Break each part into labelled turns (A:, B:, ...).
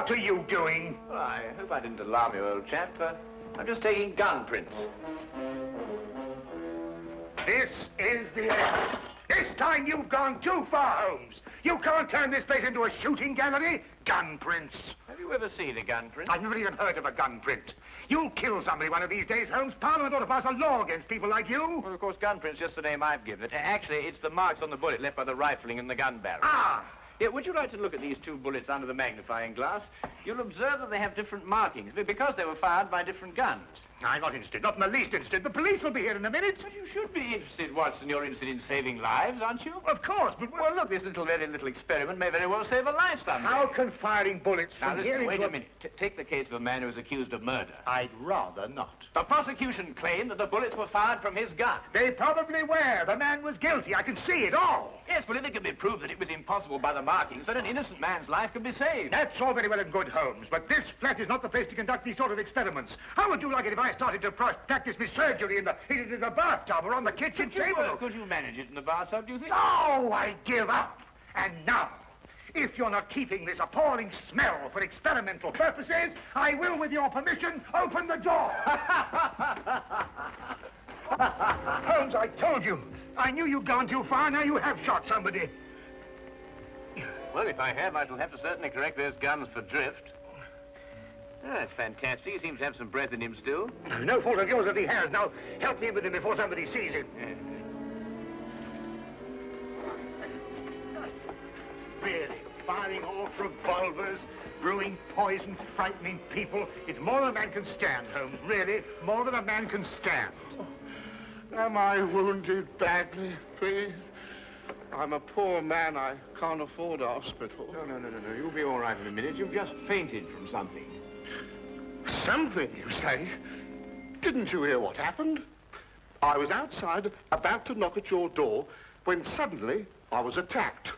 A: What are you doing?
B: Well, I hope I didn't alarm you, old chap. I'm just taking gun prints.
A: This is the end. This time you've gone too far, Holmes. You can't turn this place into a shooting gallery. Gun prints.
B: Have you ever seen a gun print?
A: I've never even heard of a gun print. You'll kill somebody one of these days, Holmes. Parliament ought to pass a law against people like you.
B: Well, of course, gun print's just the name I've given it. Actually, it's the marks on the bullet left by the rifling in the gun barrel.
A: Ah!
B: Yeah, would you like to look at these two bullets under the magnifying glass? You'll observe that they have different markings because they were fired by different guns.
A: I'm not interested, not in the least interested. The police will be here in a minute.
B: But you should be interested, Watson. You're interested in saving lives, aren't you?
A: Of course, but...
B: Well, look, this very little experiment may very well save a life someday.
A: How can firing bullets from here into...
B: Wait a minute. Take the case of a man who is accused of murder.
A: I'd rather not.
B: The prosecution claimed that the bullets were fired from his gun.
A: They probably were. The man was guilty. I can see it all.
B: Yes, but if it can be proved that it was impossible by the markings, then an innocent man's life could be saved.
A: That's all very well and good, Holmes, but this flat is not the place to conduct these sort of experiments. How would you like it if I started to practice my surgery in the bathtub or on the kitchen table?
B: Could you manage it in the bathtub, do you think?
A: No, I give up. And now, if you're not keeping this appalling smell for experimental purposes, I will, with your permission, open the door. Holmes, I told you. I knew you'd gone too far. Now you have shot somebody.
B: Well, if I have, I shall have to certainly correct those guns for drift. Oh, that's fantastic. He seems to have some breath in him still.
A: No fault of yours if he has. Now, help me with him before somebody sees him. Really, firing off revolvers, brewing poison, frightening people. It's more than a man can stand, Holmes. Really, more than a man can stand.
C: Am I wounded badly, please? I'm a poor man. I can't afford a hospital.
B: No. You'll be all right in a minute. You've just fainted from something.
C: Something, you say? Didn't you hear what happened? I was outside, about to knock at your door, when suddenly I was attacked.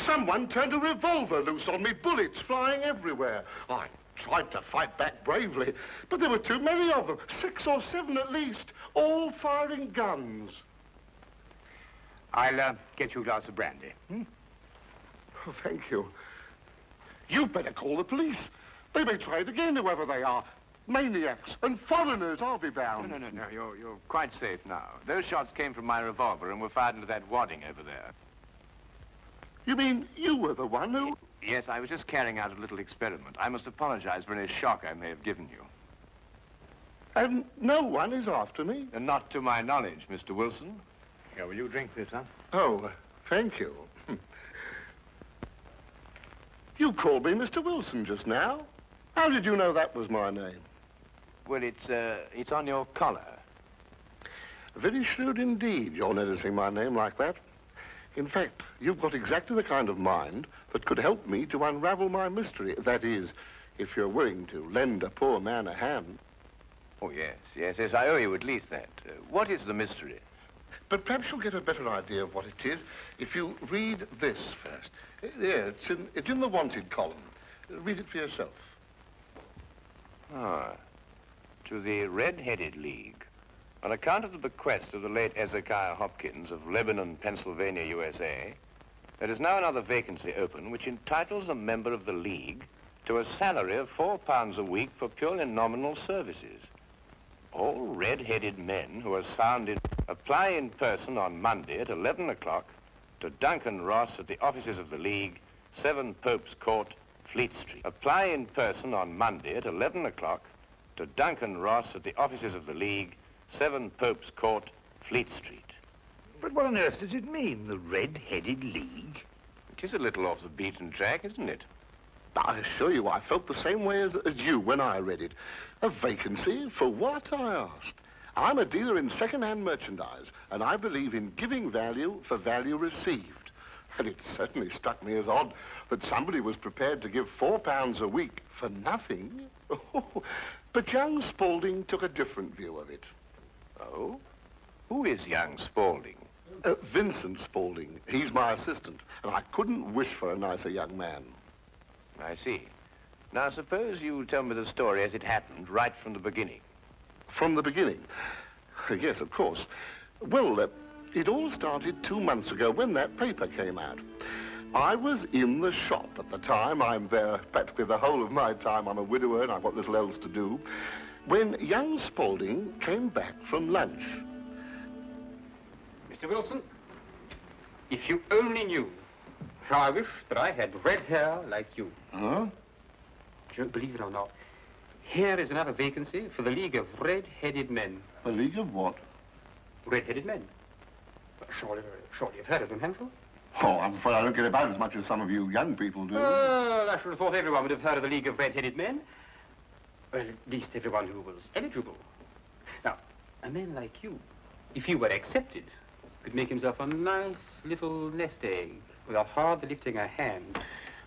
C: Someone turned a revolver loose on me, bullets flying everywhere. I tried to fight back bravely, but there were too many of them, 6 or 7 at least, all firing guns.
A: I'll get you a glass of brandy.
C: Oh, thank you. You'd better call the police. They may try it again, whoever they are. Maniacs and foreigners, I'll be bound.
B: No. You're quite safe now. Those shots came from my revolver and were fired into that wadding over there.
C: You mean you were the one who...
B: Yes, I was just carrying out a little experiment. I must apologize for any shock I may have given you.
C: And no one is after me?
B: And not to my knowledge, Mr. Wilson. Here, will you drink this, huh?
C: Oh, thank you. You called me Mr. Wilson just now. How did you know that was my name?
B: Well, it's on your collar.
C: Very shrewd indeed, you're noticing my name like that. In fact, you've got exactly the kind of mind that could help me to unravel my mystery. That is, if you're willing to lend a poor man a hand.
B: Oh, yes, I owe you at least that. What is the mystery?
C: But perhaps you'll get a better idea of what it is if you read this first. Yeah, it's in the wanted column. Read it for yourself.
B: Ah, to the Red-Headed League. On account of the bequest of the late Ezekiah Hopkins of Lebanon, Pennsylvania, USA, there is now another vacancy open which entitles a member of the League to a salary of £4 a week for purely nominal services. All red-headed men who are sound in... Apply in person on Monday at 11 o'clock to Duncan Ross at the offices of the League, 7 Pope's Court, Fleet Street. Apply in person on Monday at 11 o'clock to Duncan Ross at the offices of the League, 7 Pope's Court, Fleet Street.
A: But what on earth does it mean, the Red-Headed League?
B: It is a little off the beaten track, isn't it?
C: I assure you, I felt the same way as you when I read it. A vacancy? For what, I asked. I'm a dealer in second-hand merchandise, and I believe in giving value for value received. And it certainly struck me as odd that somebody was prepared to give £4 a week for nothing. But young Spaulding took a different view of it.
B: Oh? Who is young Spaulding?
C: Vincent Spaulding. He's my assistant, and I couldn't wish for a nicer young man.
B: I see. Now, suppose you tell me the story as it happened, right from the beginning.
C: From the beginning? Yes, of course. Well, it all started 2 months ago when that paper came out. I was in the shop at the time. I'm there practically the whole of my time. I'm a widower and I've got little else to do. When young Spaulding came back from lunch.
D: Mr. Wilson, if you only knew how I wish that I had red hair like you.
C: Huh?
D: Don't believe it or not. Here is another vacancy for the League of Red-Headed Men.
C: A league of what?
D: Red-Headed Men. Well, surely you've heard of them, haven't you?
C: Oh, I'm afraid I don't get about as much as some of you young people do.
D: Well, I should have thought everyone would have heard of the League of Red-Headed Men. Well, at least everyone who was eligible. Now, a man like you, if he were accepted, could make himself a nice little nest egg without hardly lifting a hand.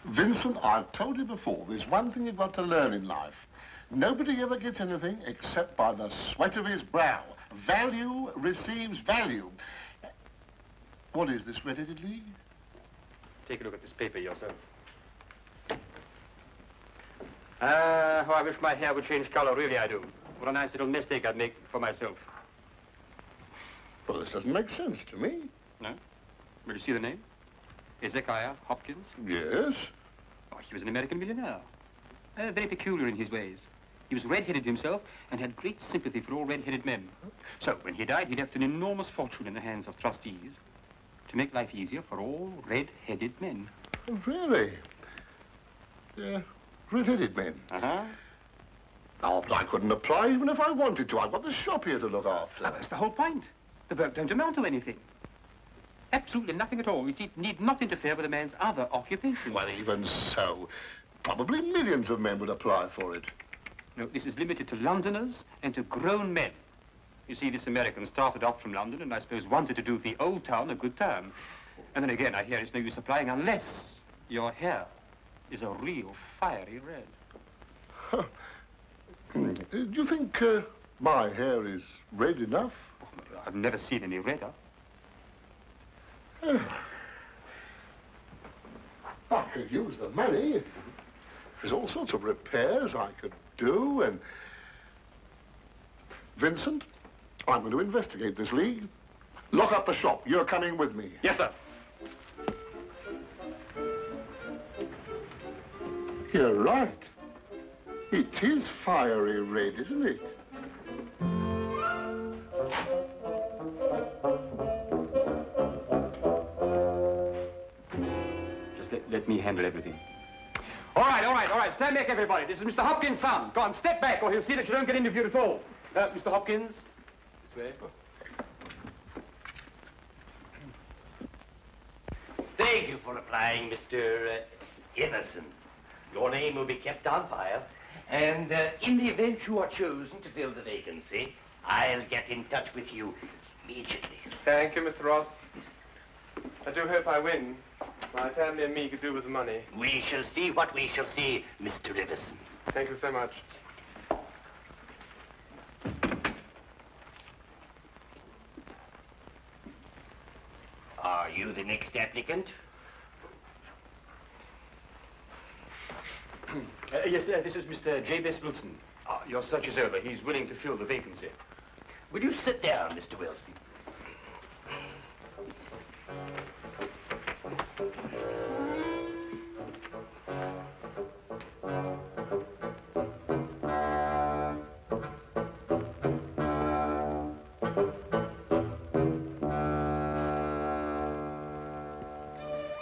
C: Vincent, I've told you before, there's one thing you've got to learn in life. Nobody ever gets anything except by the sweat of his brow. Value receives value. What is this Red-Headed League?
D: Take a look at this paper yourself. How I wish my hair would change color, really I do. What a nice little mistake I'd make for myself.
C: Well, this doesn't make sense to me.
D: No? Will you see the name? Hezekiah Hopkins?
C: Yes.
D: Oh, he was an American millionaire. Very peculiar in his ways. He was red-headed himself and had great sympathy for all red-headed men. So, when he died, he left an enormous fortune in the hands of trustees to make life easier for all red-headed men.
C: Oh, really? Yeah, red-headed men.
D: Uh-huh.
C: Oh, but I couldn't apply even if I wanted to. I've got the shop here to look after.
D: Well, that's the whole point. The work don't amount to anything. Absolutely nothing at all. It need not interfere with a man's other occupation.
C: Well, even so, probably millions of men would apply for it.
D: No, this is limited to Londoners and to grown men. You see, this American started off from London and I suppose wanted to do the old town a good turn. And then again, I hear it's no use applying unless your hair is a real fiery red.
C: Huh. Do you think my hair is red enough?
D: Oh, I've never seen any redder.
C: I could use the money. There's all sorts of repairs I could do, and... Vincent, I'm going to investigate this league. Lock up the shop. You're coming with me.
D: Yes, sir.
C: You're right. It is fiery red, isn't it?
D: Let me handle everything. All right. Stand back, everybody. This is Mr. Hopkins' son. Go on, step back, or he'll see that you don't get interviewed at all. Mr. Hopkins, this way.
E: Thank you for applying, Mr. Emerson. Your name will be kept on file, and in the event you are chosen to fill the vacancy, I'll get in touch with you immediately.
F: Thank you, Mr. Ross. I do hope I win. My family and me could do with the money.
E: We shall see what we shall see, Mr. Iverson.
F: Thank you so much.
E: Are you the next applicant?
D: Yes, this is Mr. J.B.S. Wilson. Your search is over. He's willing to fill the vacancy.
E: Will you sit down, Mr. Wilson?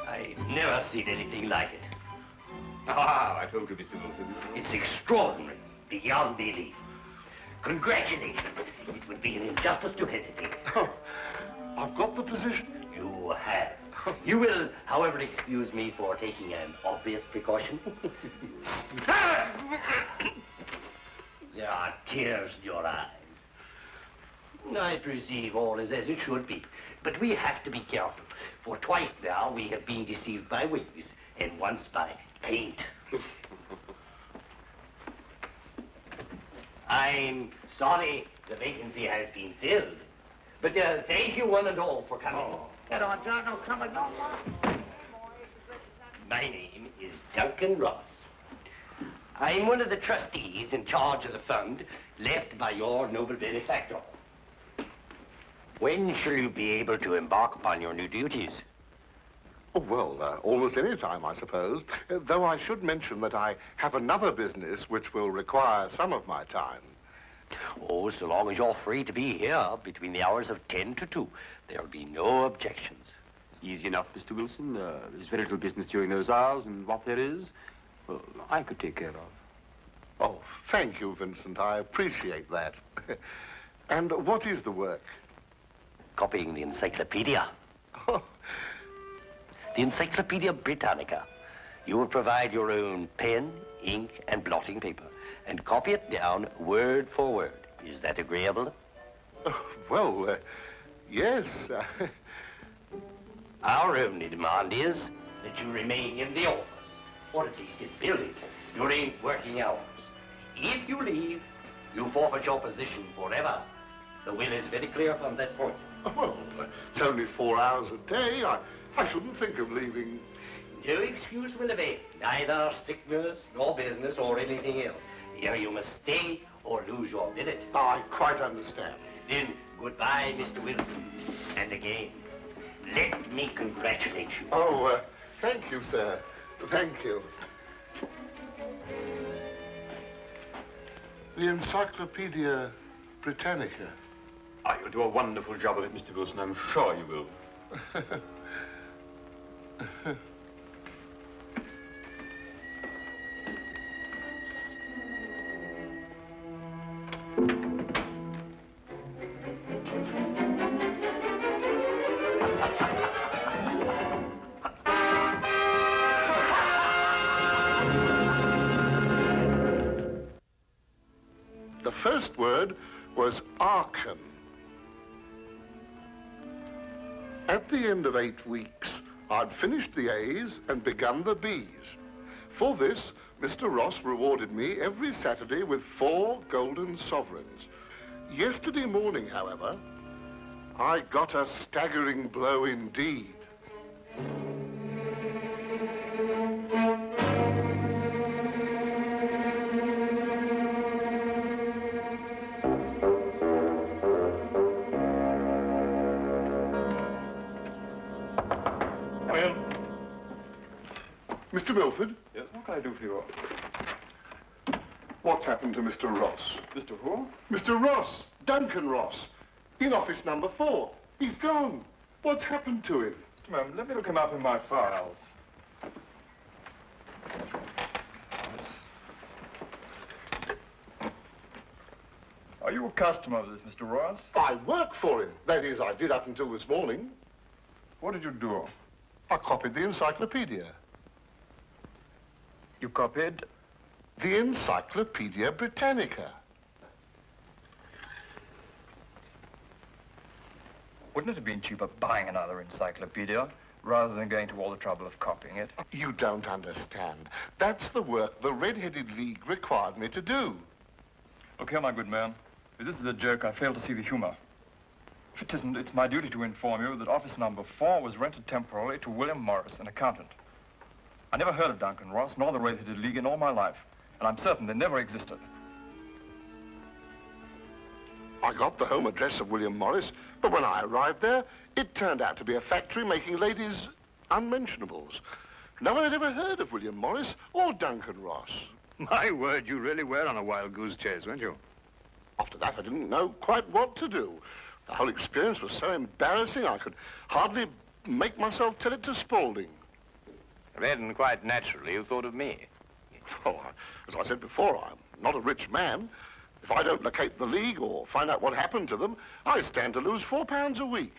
E: I've never seen anything like it.
D: I told you, Mr. Wilson.
E: It's extraordinary, beyond belief. Congratulations. It would be an injustice to hesitate.
C: Oh, I've got the position.
E: You have. You will, however, excuse me for taking an obvious precaution. There are tears in your eyes. I perceive all is as it should be, but we have to be careful, for twice now we have been deceived by wigs, and once by paint. I'm sorry the vacancy has been filled, but thank you one and all for coming.
A: Get on, John, no, come on.
E: My name is Duncan Ross. I'm one of the trustees in charge of the fund left by your noble benefactor. When shall you be able to embark upon your new duties?
C: Oh, well, almost any time, I suppose. Though I should mention that I have another business which will require some of my time.
E: Oh, so long as you're free to be here between the hours of 10 to 2, there'll be no objections.
D: Easy enough, Mr. Wilson. There's very little business during those hours, and what there is, well, I could take care of.
C: Oh, thank you, Vincent. I appreciate that. And what is the work?
E: Copying the encyclopedia.
C: Oh,
E: The Encyclopedia Britannica. You will provide your own pen, ink, and blotting paper, and copy it down word for word. Is that agreeable?
C: well, yes.
E: Our only demand is that you remain in the office, or at least in building, during working hours. If you leave, you forfeit your position forever. The will is very clear from that point.
C: Well, it's only 4 hours a day. I shouldn't think of leaving.
E: No excuse will avail, neither sickness, nor business, or anything else. Here you must stay or lose your billet.
C: I quite understand.
E: Then, goodbye, Mr. Wilson. And again, let me congratulate you.
C: Oh, thank you, sir. Thank you. The Encyclopedia Britannica.
D: Ah, you'll do a wonderful job of it, Mr. Wilson. I'm sure you will.
C: The first word was Arkan. At the end of 8 weeks, I'd finished the A's and begun the B's. For this, Mr. Ross rewarded me every Saturday with 4 golden sovereigns. Yesterday morning, however, I got a staggering blow indeed. Mr. Milford?
F: Yes, what can I do for you?
C: What's happened to Mr. Ross?
F: Mr. Who?
C: Mr. Ross, Duncan Ross, in office number 4. He's gone. What's happened to him?
F: Just a moment, let me look him up in my files. Are you a customer of this, Mr. Ross?
C: I work for him. That is, I did up until this morning.
F: What did you do?
C: I copied the encyclopedia.
F: You copied?
C: The Encyclopedia Britannica.
F: Wouldn't it have been cheaper buying another encyclopedia rather than going to all the trouble of copying it?
C: You don't understand. That's the work the Red-Headed League required me to do.
F: Look here, my good man. If this is a joke, I fail to see the humor. If it isn't, it's my duty to inform you that office number 4 was rented temporarily to William Morris, an accountant. I never heard of Duncan Ross, nor the Red-Headed League in all my life, and I'm certain they never existed.
C: I got the home address of William Morris, but when I arrived there, it turned out to be a factory making ladies' unmentionables. No one had ever heard of William Morris or Duncan Ross.
B: My word, you really were on a wild goose chase, weren't you?
C: After that, I didn't know quite what to do. The whole experience was so embarrassing, I could hardly make myself tell it to Spaulding.
B: Then, quite naturally, you thought of me.
C: Oh, as I said before, I'm not a rich man. If I don't locate the League or find out what happened to them, I stand to lose £4 a week.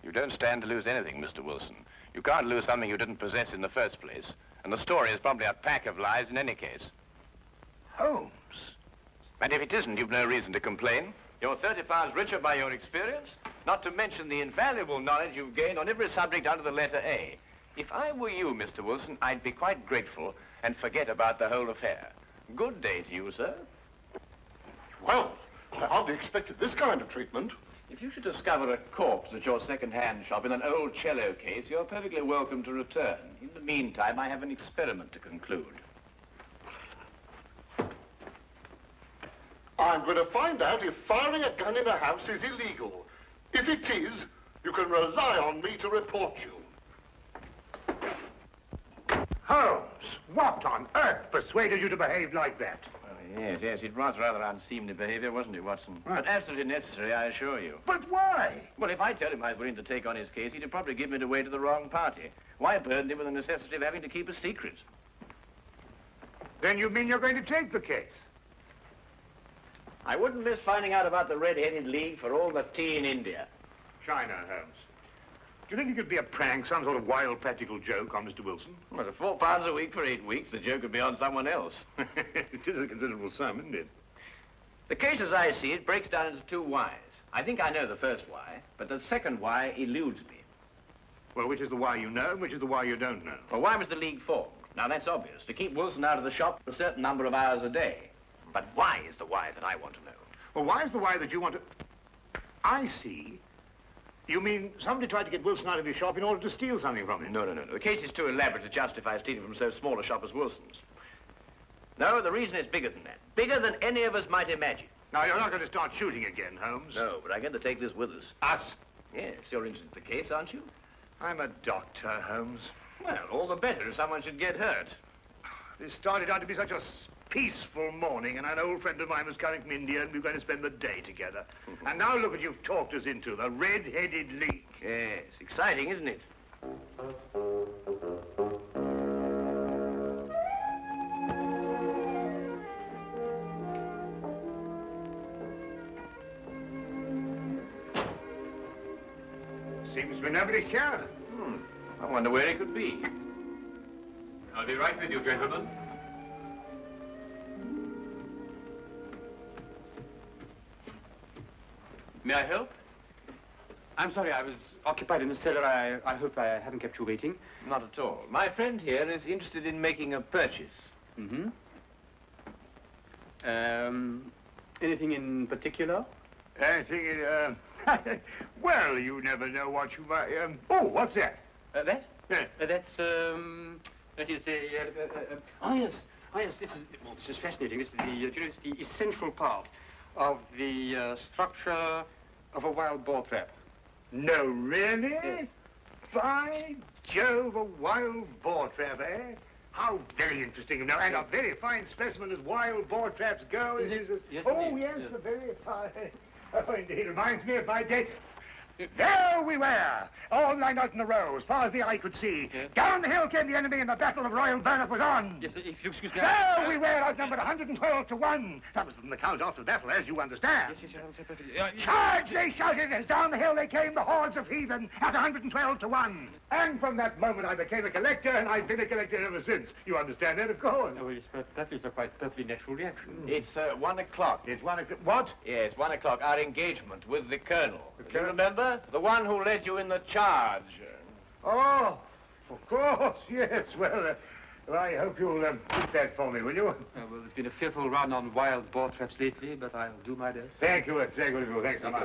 B: You don't stand to lose anything, Mr. Wilson. You can't lose something you didn't possess in the first place. And the story is probably a pack of lies in any case. Holmes. And if it isn't, you've no reason to complain. You're £30 richer by your experience, not to mention the invaluable knowledge you've gained on every subject under the letter A. If I were you, Mr. Wilson, I'd be quite grateful and forget about the whole affair. Good day to you, sir.
C: Well, I hardly expected this kind of treatment.
B: If you should discover a corpse at your second-hand shop in an old cello case, you're perfectly welcome to return. In the meantime, I have an experiment to conclude.
C: I'm going to find out if firing a gun in a house is illegal. If it is, you can rely on me to report you.
A: Holmes, what on earth persuaded you to behave like that?
B: Well, yes, it was rather unseemly behavior, wasn't it, Watson?
A: Right.
B: But absolutely necessary, I assure you.
A: But why?
B: Well, if I tell him I was willing to take on his case, he'd probably give me away to the wrong party. Why burden him with the necessity of having to keep a secret?
A: Then you mean you're going to take the case?
B: I wouldn't miss finding out about the Red-Headed League for all the tea in India.
A: China, Holmes. Do you think it could be a prank, some sort of wild practical joke on Mr. Wilson?
B: Well, at £4 a week for 8 weeks, the joke would be on someone else.
A: It is a considerable sum, isn't it?
B: The case, as I see it, breaks down into two whys. I think I know the first why, but the second why eludes me.
A: Well, which is the why you know and which is the why you don't know?
B: Well, why was the League formed? Now, that's obvious. To keep Wilson out of the shop for a certain number of hours a day. But why is the why that I want to know?
A: Well, why is the why that you want to... I see. You mean somebody tried to get Wilson out of his shop in order to steal something from him?
B: No. The case is too elaborate to justify stealing from so small a shop as Wilson's. No, the reason is bigger than that. Bigger than any of us might imagine.
A: Now, you're not going to start shooting again, Holmes.
B: No, but I'm going to take this with us.
A: Us?
B: Yes, you're interested in the case, aren't you?
A: I'm a doctor, Holmes.
B: Well, all the better if someone should get hurt.
A: This started out to be such a peaceful morning, and an old friend of mine was coming from India, and we were going to spend the day together. And now look what you've talked us into, the Red-Headed League.
B: Yes, exciting, isn't it?
A: Seems to be nobody here.
B: I wonder where he could be.
D: I'll be right with you, gentlemen. May I help? I'm sorry, I was occupied in the cellar. I hope I haven't kept you waiting.
B: Not at all. My friend here is interested in making a purchase.
D: Mm-hmm. Anything in particular?
A: I think well, you never know what you might... Oh, what's that?
D: That?
A: Yeah.
D: That is a... Oh, yes, this is fascinating. This is it's the essential part of the structure of a wild boar trap.
A: No, really?
D: Yes.
A: By Jove, a wild boar trap, eh? How very interesting. No, and a very fine specimen as wild boar traps go.
D: Yes,
A: oh,
D: indeed.
A: yes, a very fine... Oh, indeed, reminds me of my day. There we were, all lined out in a row, as far as the eye could see.
D: Yes.
A: Down the hill came the enemy, and the Battle of Royal Burnop was on.
D: Yes, if you excuse me...
A: There we were, outnumbered 112 to 1. That was from the count after the battle, as you understand.
D: Yes, I'll say perfectly.
A: Charge, they shouted, as down the hill they came, the hordes of heathen, at 112 to 1. And from that moment I became a collector, and I've been a collector ever since. You understand that, of course.
D: Oh, yes, but that is a quite perfectly natural reaction.
B: It's 1 o'clock.
A: It's 1 o'clock. What?
B: Yes, 1 o'clock. Our engagement with the Colonel.
A: The
B: Do you
A: Colonel?
B: remember? The one who led you in the charge.
A: Oh, of course, yes. Well, I hope you'll keep that for me, will you?
D: Well, there's been a fearful run on wild boar traps lately, but I'll do my best.
A: Thank you, thank you. Thanks so much.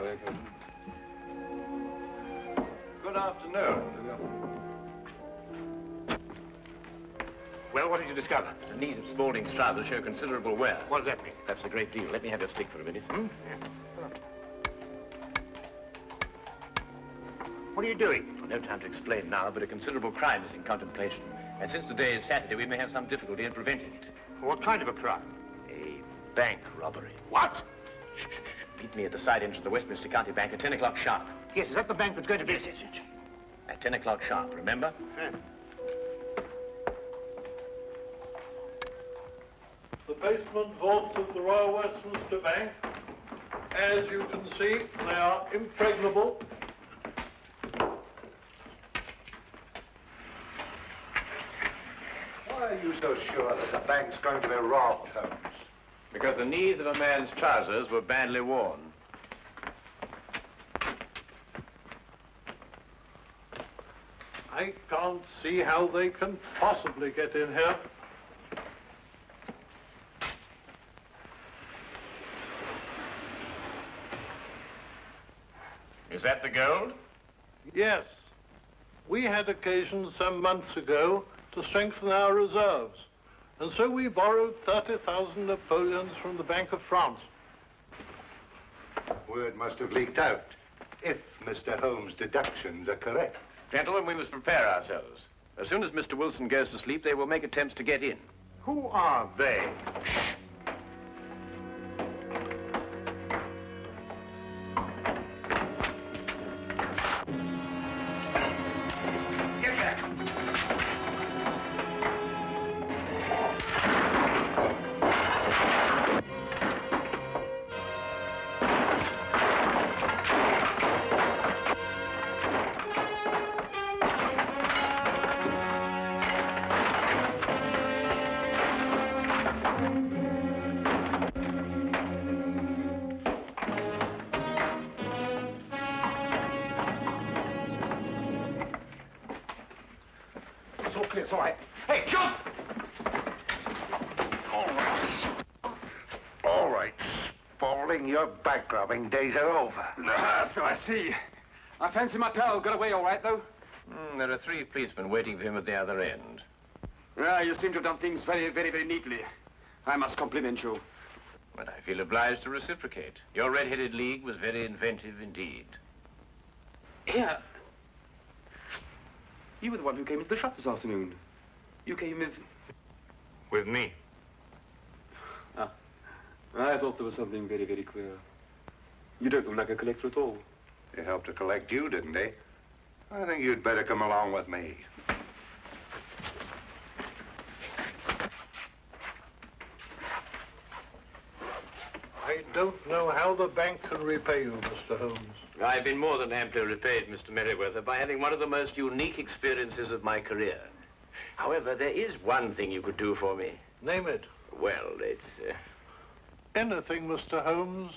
B: Good afternoon.
A: Well, what did you discover?
B: The knees of Spaulding's trousers show considerable wear.
A: What does that mean?
B: That's a great deal. Let me have your stick for a minute.
A: Yeah. What are you doing?
B: Well, no time to explain now, but a considerable crime is in contemplation. And since today is Saturday, we may have some difficulty in preventing it.
A: What kind of a crime?
B: A bank robbery.
A: What?
B: Shh. Meet me at the side entrance of the Westminster County Bank at 10 o'clock sharp.
A: Yes, is that the bank that's going to be...
B: Yes. At 10 o'clock sharp, remember?
A: Yeah.
G: The basement vaults of the Royal Westminster Bank, as you can see, they are impregnable.
C: Why are you so sure that the bank's going to be robbed, Holmes?
B: Because the knees of a man's trousers were badly worn.
G: I can't see how they can possibly get in here.
B: Is that the gold?
G: Yes. We had occasion some months ago to strengthen our reserves, and so we borrowed 30,000 Napoleons from the Bank of France.
C: Word must have leaked out, if Mr. Holmes' deductions are correct.
B: Gentlemen, we must prepare ourselves. As soon as Mr. Wilson goes to sleep, they will make attempts to get in.
A: Who are they? Get back. It's all right. Hey, jump! All right. All right, Spaulding, your bank-robbing days are over.
D: So I see. I fancy my pal got away all right, though.
B: There are 3 policemen waiting for him at the other end.
D: You seem to have done things very, very, very neatly. I must compliment you.
B: But I feel obliged to reciprocate. Your red-headed league was very inventive indeed.
D: Here. You were the one who came into the shop this afternoon. You came with...
A: With me.
D: Ah. I thought there was something very, very queer. You don't look like a collector at all.
C: They helped to collect you, didn't they? I think you'd better come along with me.
G: I don't know how the bank can repay you, Mr. Holmes.
B: I've been more than amply repaid, Mr. Merriweather, by having one of the most unique experiences of my career. However, there is one thing you could do for me.
G: Name it.
B: Well, it's...
G: Anything, Mr. Holmes?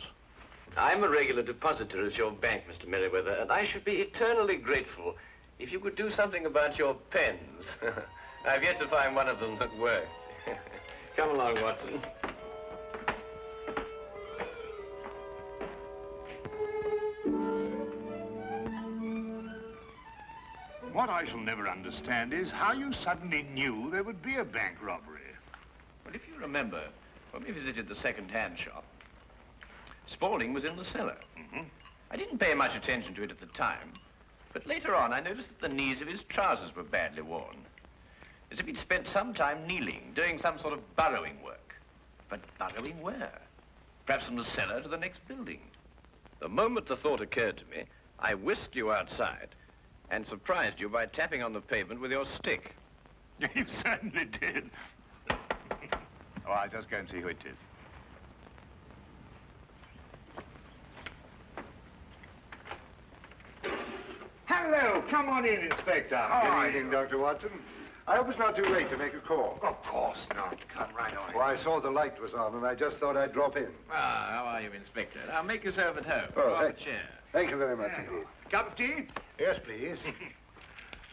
B: I'm a regular depositor at your bank, Mr. Merriweather, and I should be eternally grateful if you could do something about your pens. I've yet to find one of them that worked. Come along, Watson.
A: What I shall never understand is how you suddenly knew there would be a bank robbery.
B: Well, if you remember, when we visited the second-hand shop, Spaulding was in the cellar. I didn't pay much attention to it at the time, but later on I noticed that the knees of his trousers were badly worn, as if he'd spent some time kneeling, doing some sort of burrowing work. But burrowing where? Perhaps from the cellar to the next building. The moment the thought occurred to me, I whisked you outside and surprised you by tapping on the pavement with your stick.
A: You certainly did. Oh, I'll just go and see who it is. Hello, come on in, Inspector. How are you?
H: Dr. Watson. I hope it's not too late to make a call.
A: Of course not. Come right on.
H: Well, I saw the light was on, and I just thought I'd drop in.
B: Ah, how are you, Inspector? Now, make yourself at home.
H: Oh,
B: Draw up a chair.
H: Thank you very much indeed.
A: Cup of tea?
H: Yes, please.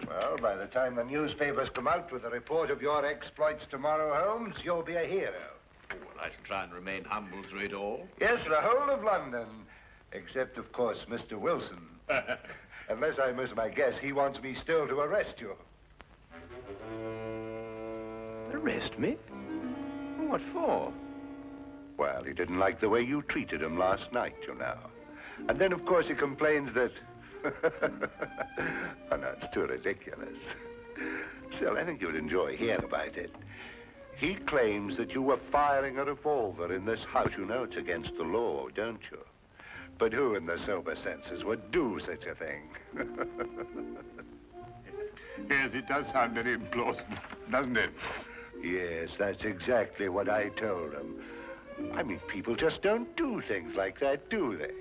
H: Well, by the time the newspapers come out with a report of your exploits tomorrow, Holmes, you'll be a hero.
B: Oh, well, I shall try and remain humble through it all.
H: Yes, the whole of London, except, of course, Mr. Wilson. Unless I miss my guess, he wants me still to arrest you.
B: Arrest me? What for?
H: Well, he didn't like the way you treated him last night, you know. And then, of course, he complains that... Oh, no, it's too ridiculous. Still, I think you'd enjoy hearing about it. He claims that you were firing a revolver in this house. You know it's against the law, don't you? But who in their sober senses would do such a thing?
A: Yes, it does sound very implausible, doesn't it?
H: Yes, that's exactly what I told him. I mean, people just don't do things like that, do they?